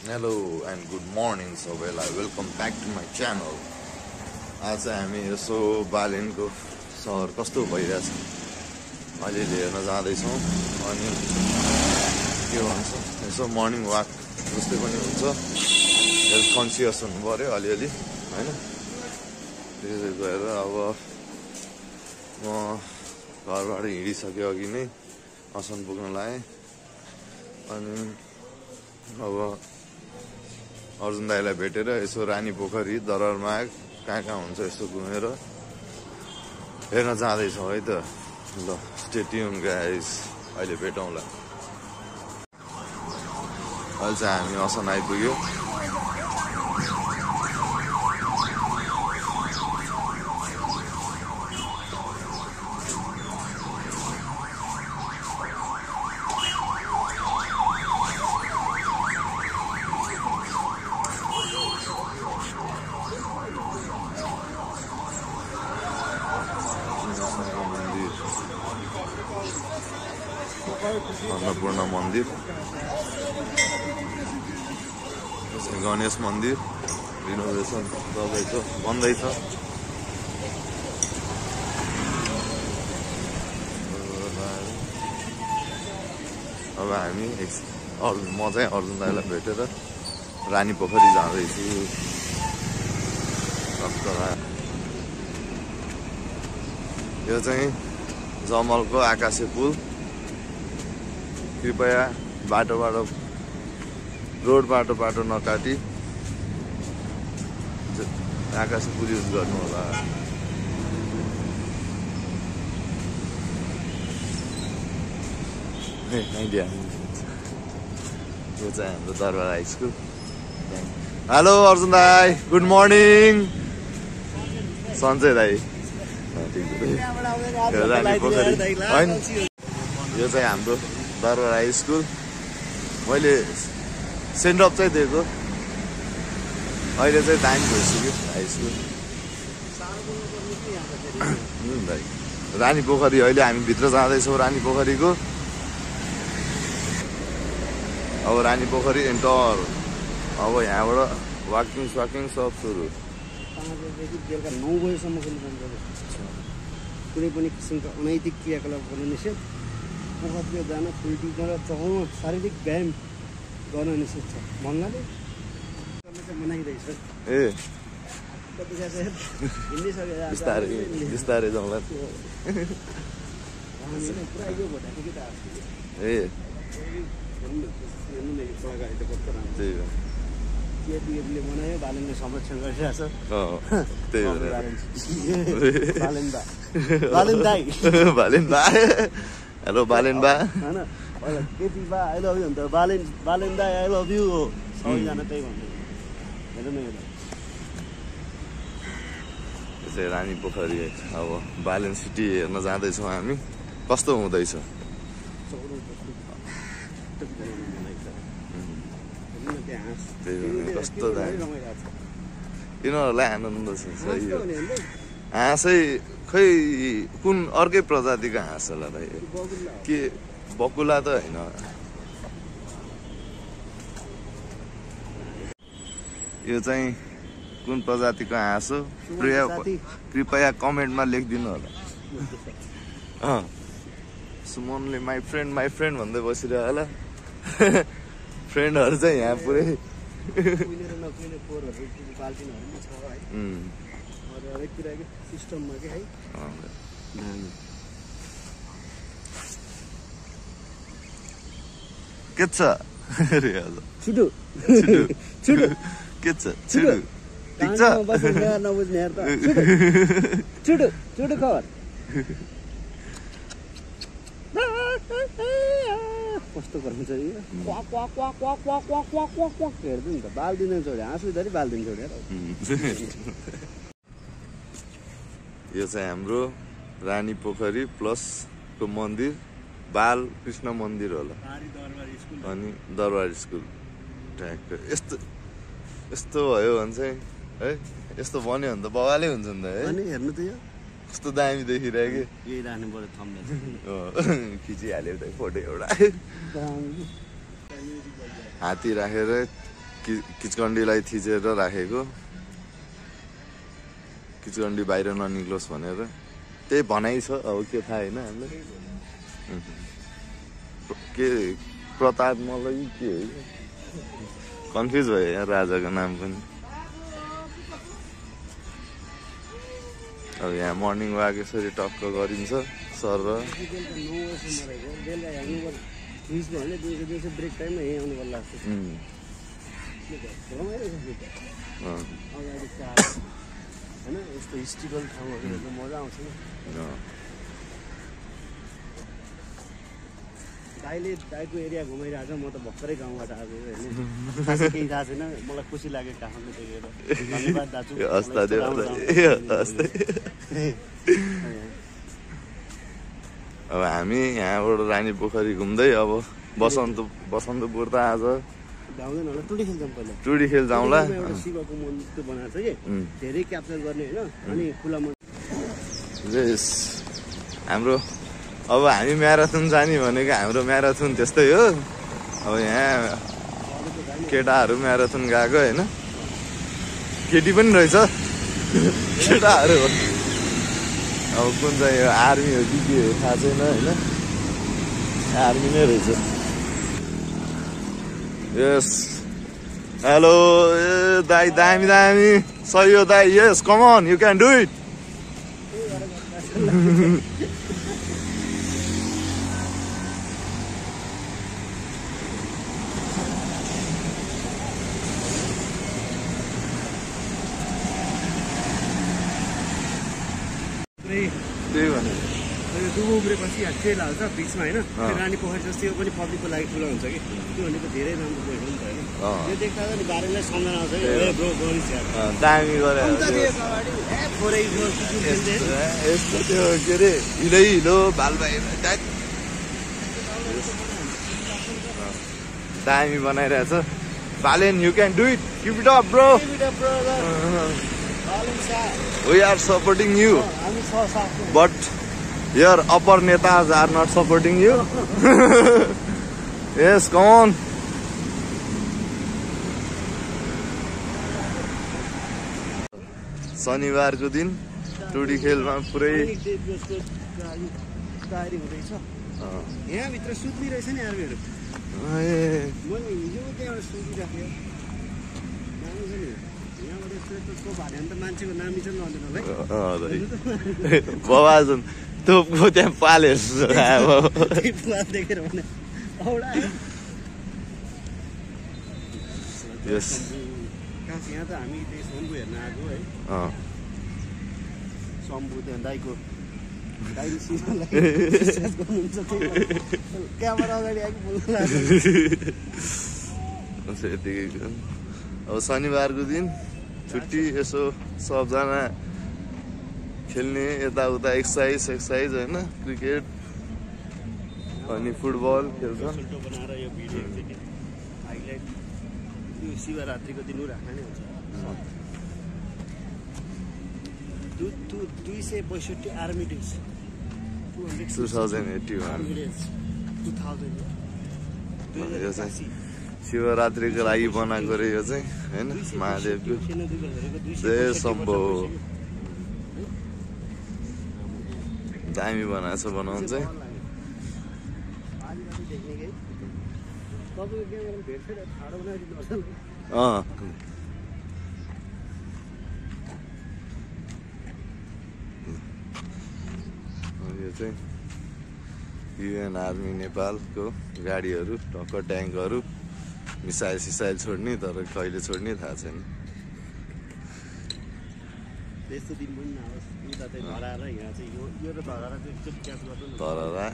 Hello and good morning सबैलाई welcome back to my channel. आज हामी यसो बालेनको सहर कस्तो भइरहेछ अहिले हेर्न जाँदैछौँ। अनि के भन्छ यसो मर्निङ वाक जस्तै पनि हुन्छ, हेल्थ कन्सियस हुनु पऱ्यो अलिअलि होइन। त्यसै गएर अब म घरबाट हिँडिसक्यो अघि नै असन पुग्न लागेँ। अनि अब अर्जुन दाईलाई भेटेर यसो रानी पोखरी दरबारमाग कहाँ हुन्छ यसो घुमेर हेर्न जाँदैछौँ है त। ल स्टे ट्युन गाइस, अहिले भेटौँला। अहिले चाहिँ हामी असन आइपुग्यो। अन्नपूर्ण मन्दिर, गणेश मन्दिर रिनोभेसन गर्दैछ, बन्दैछ। अब हामी म चाहिँ अर्जुन दाईलाई भेटेर रानी पोखरी जाँदैछु। यो चाहिँ जमलको आकाशे पुल। कृपया रोडबाट बाटो नकाटी आकाशे पुल युज गर्नु होला। यो चाहिँ हाम्रो दरबार हाई स्कुल। हेलो अर्जुन दाई, गुड मर्निङ। सन्चै दाई, रानी पोखरी होइन। यो चाहिँ हाम्रो दरबार हाई स्कुल। मैले सेन्डअप चाहिँ दिएको, अहिले चाहिँ टाइम भइसक्यो हाई स्कुल। भाइ रानी पोखरी, अहिले हामी भित्र जाँदैछौँ रानी पोखरीको। अब रानी पोखरी एन्टर। अब यहाँबाट वाकिङ स्वाकिङ सब सुरु। बेलुका 9 बजेसम्म कुनै पनि किसिमका अनैतिक क्रियाकलाप गर्न निषेध। पोखरीमा जान फुल्टीमा र चौरमा शारीरिक व्यायाम गर्न निषेध छ भन्नाले चाहिँ मनाइरहेछ। ए बिस्तारै जाउँला। ए त्यही हो, केटीहरूले मनायो, बालेनले संरक्षण गरिरहेछ। त्यही हो बालेन दाई। हेलो बालेन बा होइन, केटी बा आई लभ यु भन्दा बालेन दाई आई लभ यु हो। सबैजना त्यही भन्दै हेर न। यसै रानी पोखरी अब बालेन सिटी हेर्न जाँदैछौँ हामी। कस्तो हुँदैछ कस्तो यिनीहरूलाई आनन्द छ। सही हो, हाँसै खै कुन अर्कै प्रजातिको हाँस होला दाइ? के बकुला त होइन? यो चाहिँ कुन प्रजातिको हाँस हो? कृपया कमेन्टमा लेखिदिनु होला। सुमनले माई फ्रेन्ड भन्दै बसिरह्यो होला। फ्रेन्डहरू चाहिँ यहाँ पुरै सिस्टममा के है के छ छिटो के छ छिटो ठिक छ नबुझ्ने छिटो खबर। कस्तो गर्नु छ यो? हेर्छु नि त, बाल्दिन छोड्यो, हाँसुधरी बाल्दिन छोड्यो। यो चाहिँ हाम्रो रानी पोखरी प्लस को मन्दिर, बाल कृष्ण मन्दिर होला अनि दरबार स्कुल। ट्याक्क यस्तो भयो भने चाहिँ है, यस्तो बन्यो भने त बवालै हुन्छ नि त है। हेर्नु त यो कस्तो दामी देखिरहेको। यही राख्नु पर्यो थम्बनेल। खिचिहाल्यो त फोटो एउटा। हात्ती राखेर किचकन्डीलाई थिचेर राखेको, किचकन्डी बाहिर ननिक्लोस् भनेर। त्यही भनाइ छ, अब के थाहा होइन हामीलाई। के प्रताप मल्ल के हो, कन्फ्युज भयो यहाँ राजाको नाम पनि। अब यहाँ मर्निङ वाक यसरी टक्क गरिन्छ सर र ब्रेक टाइममा यहीँ आउनु पर्ला जस्तो होइन। यस्तो हिस्ट्रिकल ठाउँहरू हेर्नु मजा आउँछ नि। दाइको एरिया घुमाइरहेको छ, म त भर्खरै गाउँबाट आएको होइन, केही थाहा छैन। मलाई खुसी लाग्यो काठमाडौँ देखेर। धन्यवाद दाजु। अब हामी यहाँबाट रानी पोखरी घुम्दै अब बसन्तपुर त आज जाउँदैन होला, टुडी खेल जाउँ पहिला। टुडी खेल जाउँला। एउटा शिवको मन्दिर बनाएको छ कि धेरै क्याप्चर गर्ने होइन। अनि खुला हाम्रो अब हामी म्याराथन जाने भनेको हाम्रो म्याराथन त्यस्तै हो। अब यहाँ केटाहरू म्याराथन गएको होइन, केटी पनि रहेछ केटाहरू। अब कुन चाहिँ यो आर्मी हो कि के हो थाहा छैन होइन, आर्मी नै रहेछ। यस हेलो दाइ, दामी दामी सही हो दाइ। Yes come on, you can do it. त्यही भने दुबो उब्रेपछि ट्रेल हाल्छ बिचमा होइन। रानी पोखरी जस्तै यो पनि पब्लिकको लागि ठुलो हुन्छ कि, त्यो भनेको धेरै राम्रो पोइन्ट हो नि त होइन। यो देख्दा नि बारेलाई सम्झना आउँछ कि ब्रो गरिस् यार, दामी गरे। यस्तो त्यो के अरे हिलो हिलो भाल दामी बनाइरहेछ। Balen you can do it, keep it up bro, we are supporting you, but your upper netas are not supporting you. Yes, come on. शनिबारको दिन टुडी खेलमा पुरै तयारी हुँदैछ। यहाँभित्र सुत्ने रहेछ नि आर्मीहरू। मैले हिजो त्यहाँबाट सुतिराखेँ। बाबाजन तोपको त्यहाँ पाले देखेर भने यस यहाँ त हामी त्यही सम्बु हेर्न आएको है। सम्बु त्यहाँ दाइको क्यामेरा अगाडि आएको बोल्नु लाग्यो। अब शनिबारको दिन छुट्टी, यसो सबजना खेल्ने यताउता एक्सर्साइज होइन, क्रिकेट अनि फुटबल खेल्छन्। शिवरात्रिको दिन राख्न नै हुन्छ। 265 आर्मी डेज 2081 शिवरात्रिको लागि बनाएको रे यो चाहिँ होइन, महादेवको जय शम्भो। दामी बनाएको छ बनाउनु चाहिँ। यो चाहिँ युएन आर्मी नेपालको गाडीहरू, टक्क ट्याङ्कहरू, मिसाइल सिसाइल छोड्ने, तर कहिले छोड्ने थाहा छैन। त्यस्तो दिन पनि नहोस्, उता चाहिँ धराएर यहाँ चाहिँ यो र धराएर चाहिँ एकचोटि क्याच गर्नु न। धरारा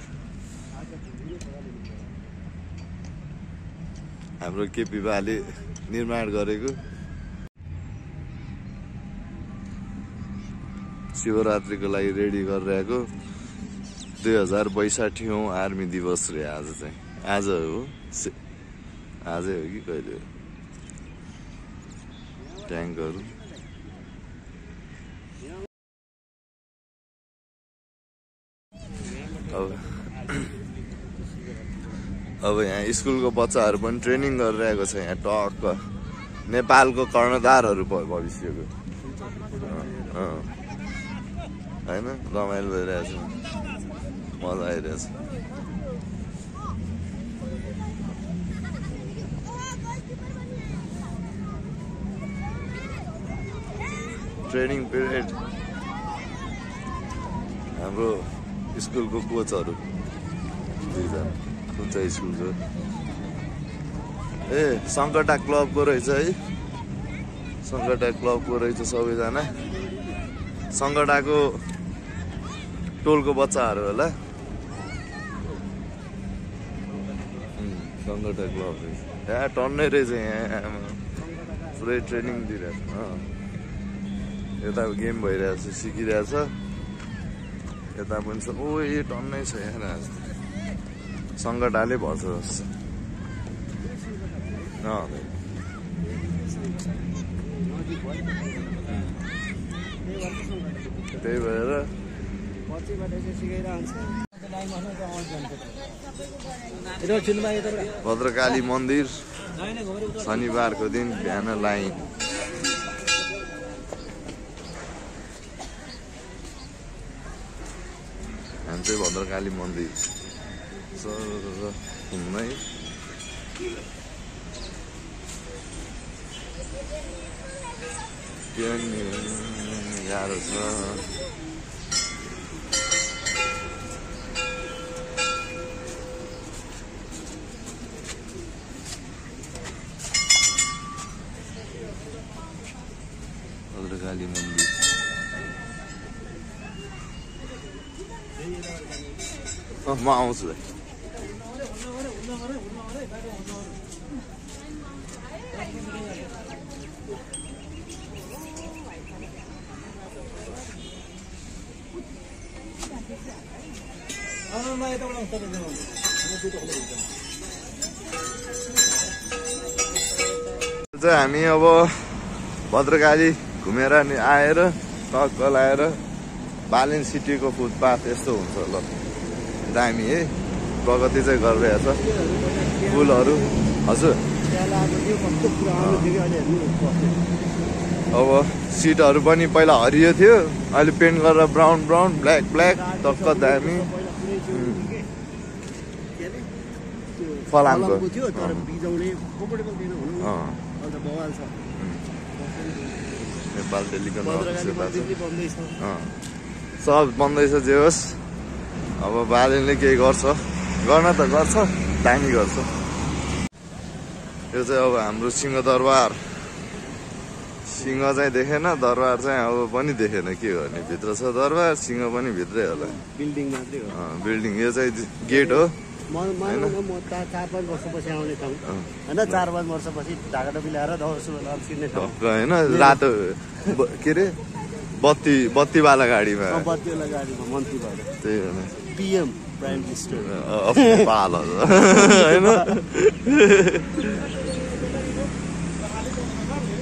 हाम्रो केपी बाले निर्माण गरेको शिवरात्रिको लागि रेडी गरिरहेको 2062औं आर्मी दिवस रे आज चाहिँ। आज हो, आजै हो कि कहिले हो। ट्याङ्कहरू अब यहाँ स्कुलको बच्चाहरू पनि ट्रेनिङ गरिरहेको छ यहाँ टक्क नेपालको कर्णधारहरू भविष्यको होइन रमाइलो भइरहेछ मजा आइरहेछ ट्रेनिङ पिरियड हाम्रो स्कुलको कोचहरू दुईजना कुन चाहिँ स्कुलको ए सङ्कटा क्लबको रहेछ है सङ्कटा क्लबको रहेछ सबैजना सङ्कटाको टोलको बच्चाहरू होला सङ्कटा क्लब रहेछ यहाँ टन्नै रहेछ यहाँ पुरै ट्रेनिङ दिइरहेछ यता गेम भइरहेछ सिकिरहेछ यता पनि छ ओ यो टन्नै छ यहाँ सङ्कटाले भर्छ जस्तो त्यही भएर भद्रकाली मन्दिर शनिबारको दिन बिहान लाइन हामी चाहिँ भद्रकाली मन्दिर घुम्नै गाह्रो छ भद्रकाली मन्दिर म आउँछु भाइ हामी अब भद्रकाली घुमेर नि आएर टक्क लाएर बालेन सिटीको फुटपाथ यस्तो हुन्छ ल दामी है प्रगति चाहिँ गरिरहेछ फुलहरू हजुर अब सिटहरू पनि पहिला हरियो थियो अहिले पेन्ट गरेर ब्राउन ब्राउन ब्ल्याक ब्ल्याक टक्क दामी फलामको नेपाल टेलिकम सब बन्दैछ जे होस् अब बालेनले केही गर्छ गर्न त गर्छ दामी गर्छ यो चाहिँ अब हाम्रो सिंहदरबार सिंह चाहिँ देखेन दरबार चाहिँ अब पनि देखेन के गर्ने भित्र छ दरबार सिंह पनि भित्रै होला बिल्डिङ यो चाहिँ गेट हो होइन 4-5 वर्षपछि आउने ठाउँ होइन 4-5 वर्षपछि ढाका टोपी ल्याएर होइन रातो के अरे बत्तीवाला गाडीमा मन्त्री भएर त्यही हो पिएम प्राइम मिनिस्टर होइन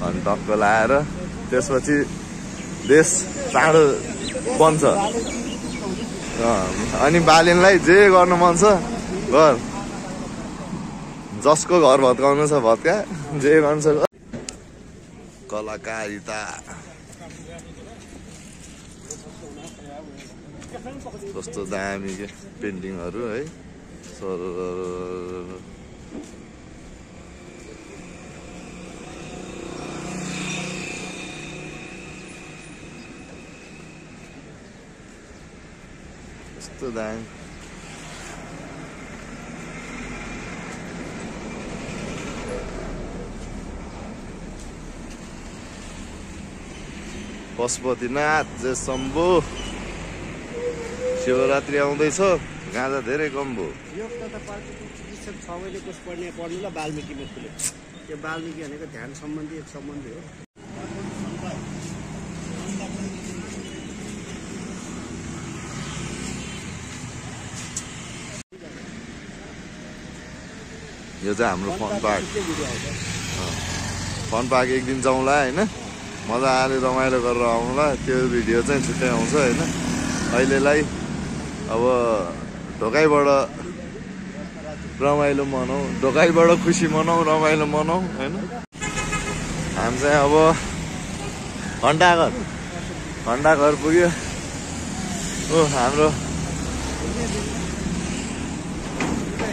अनि टक्क लाएर त्यसपछि देश चाँडो बन्छ अनि बालेनलाई जे गर्नु मन छ घर जसको घर भत्काउनु छ भत्का जे गर्नु छ कलाकारिता कस्तो दामी के पेन्टिङहरू है सर कस्तो दामी पशुपतिनाथ जय शम्भु शिवरात्रि आउँदैछ गाँजा धेरै कम भयो यो त चिकित्सक 6 महिने कोर्स पढ्नु ल वाल्मिकीमा खुल्यो त्यो वाल्मिकी भनेको ध्यान सम्बन्धी एक सम्बन्धी हो यो चाहिँ हाम्रो फन पार्क एक दिन जाउँला होइन मजाले रमाइलो गरेर आउँला त्यो भिडियो चाहिँ छुट्टै आउँछ होइन अहिलेलाई अब ढोकाइबाट रमाइलो मनाऊ ढोकाइबाट खुसी मनाऊ रमाइलो मनाऊ होइन हामी चाहिँ अब घण्टाघर पुग्यो। ओ हाम्रो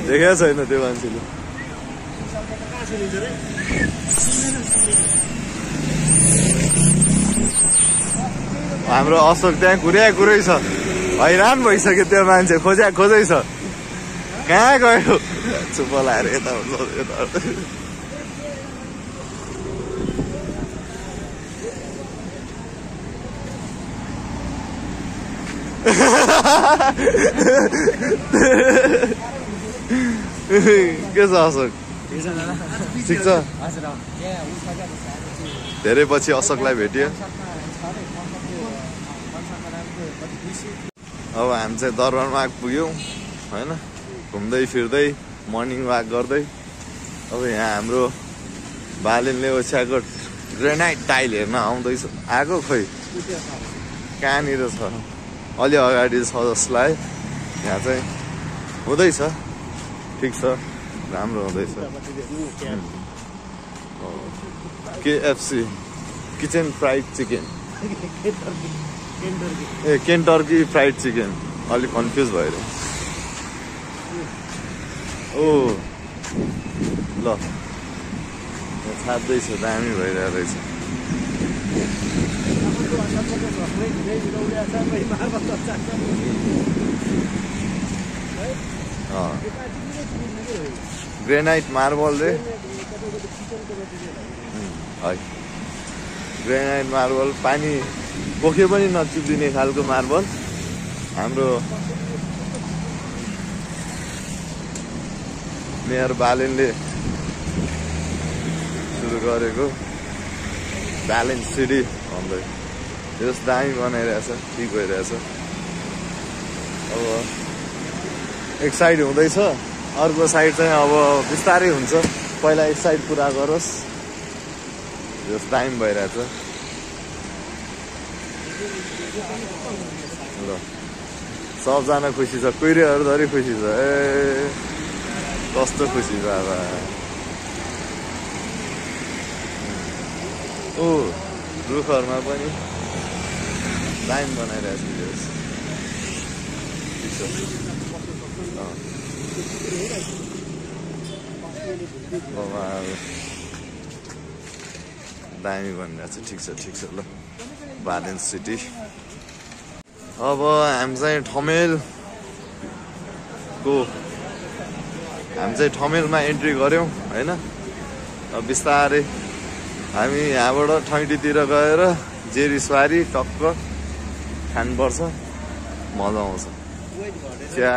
देखेको छैन त्यो मान्छेले। हाम्रो अशोक त्यहाँ कुरै छ, हैरान भइसक्यो त्यो मान्छे खोजै छ, कहाँ गयो चुप लाएर यता के छ अशोक, ठिक छ? धेरै पछि अशोकलाई भेटियो। अब हामी चाहिँ दरबारमा पुग्यौँ होइन, घुम्दै फिर्दै मर्निङ वाक गर्दै। अब यहाँ हाम्रो बालेनले ओछ्याएको ग्रेनाइट टाइल हेर्न आउँदैछ, आएको खोइ कहाँनिर छ, अलि अगाडि छ जस्तो लाग्यो। यहाँ चाहिँ हुँदैछ, ठिक छ, राम्रो हुँदैछ। केएफसी किचन फ्राइड चिकन, ए केन्टकी फ्राइड चिकन, अलिक कन्फ्युज भएर। ओ ल छाप्दैछ, दामी भइरहेको रहेछ। ग्रेनाइट मार्बल रे, है ग्रेनाइट मार्बल, पानी पोखे पनि नचिप्लिने खालको मार्बल। हाम्रो मेयर बालेनले सुरु गरेको बालेन सिटी भन्दै त्यस दामी बनाइरहेछ, ठिक भइरहेछ। अब एक साइड हुँदैछ, अर्को साइड चाहिँ अब बिस्तारै हुन्छ। पहिला एक साइड पुरा गरोस्, जस टाइम भइरहेछ। ल सबजना खुसी छ, कुहिरेहरू धरि खुसी छ। ए कस्तो खुसी बाबा। ओ रुखहरूमा पनि दामी बनाइरहेछ। दामी बनिरहेछ, ठिक छ ल। बालेन सिटी। अब हामी चाहिँ ठमेलमा एन्ट्री गऱ्यौँ होइन। अब बिस्तारै हामी यहाँबाट ठैटीतिर गएर जेरीसवारी टक्क खानुपर्छ, मजा आउँछ। चिया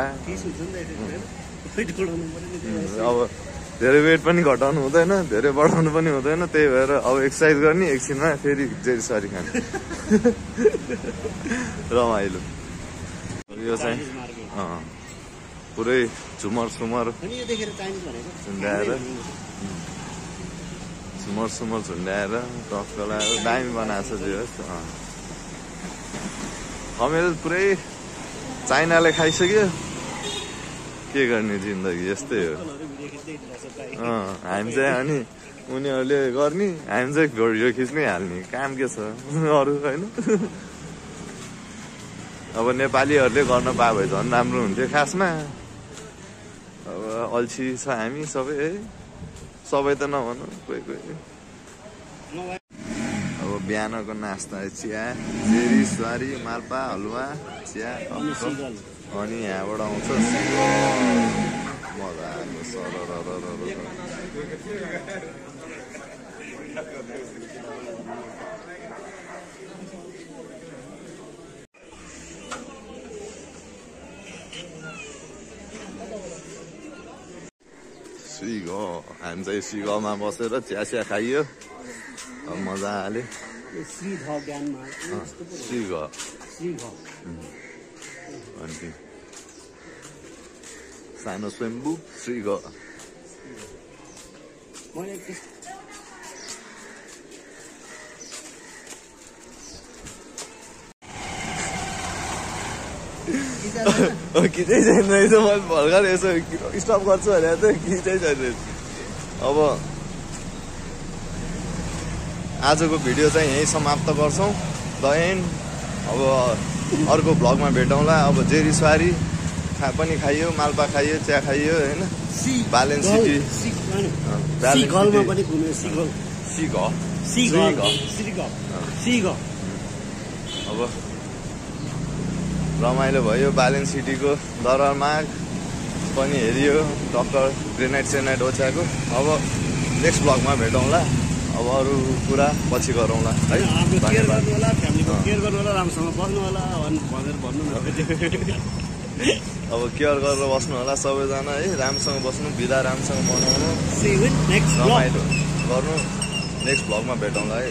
अब धेरै वेट पनि घटाउनु हुँदैन, धेरै बढाउनु पनि हुँदैन, त्यही भएर अब एक्सर्साइज गर्ने, एकछिनमा फेरि जेरीसवारी खाने। रमाइलो। यो चाहिँ पुरै झुमर झुन्ड्याएर टक्क लगाएर दामी बनाएको छ। ठमेल पुरै चाइनाले खाइसक्यो, के गर्ने, जिन्दगी यस्तै हो। हामी चाहिँ अनि उनीहरूले गर्ने, हामी चाहिँ भिडियो खिच्नै हाल्ने, काम के छ अरू होइन। अब नेपालीहरूले गर्न पाए भए झन् राम्रो हुन्थ्यो खासमा। अब अल्छी छ हामी सबै त नभनौँ, कोही। अब बिहानको नास्ता चिया, जेरीसवारी, माल्पा, हलुवा, चिया, अनि यहाँबाट आउँछ मजा आएको सरर। सिगो, हामी चाहिँ सिगोमा बसेर चिया खाइयो, मजाले। सिगो अनि सानो स्वयम्भू सिगो। खिचै छैन रहेछ, मैले भर्खर यसो स्टप गर्छु भनेर त खिचै छैन। अब आजको भिडियो चाहिँ यहीँ समाप्त गर्छौँ द एन्ड। अब अर्को भ्लगमा भेटौँला। अब जेरीसवारी पनि खाइयो, माल्पा खाइयो, चिया खाइयो होइन। बालेन सिटी अब रमाइलो भयो। बालेन सिटीको दरबारमाग पनि हेरियो, टक्कर ग्रेनाइट सेनाइट ओछ्याएको। अब नेक्स्ट ब्लगमा भेटौँला। अब अरू कुरा पछि गरौँला है। केयर गर्नु होला, फ्यामिलीको केयर गर्नु होला, राम्रोसँग बस्नु होला भनेर भन्नु न। अब केयर गरेर बस्नु होला सबैजना है। राम्रोसँग बस्नु, बिदा राम्रोसँग बनाउनु, नेक्स्ट रमाइलो गर्नु। नेक्स्ट ब्लगमा भेटौँला है।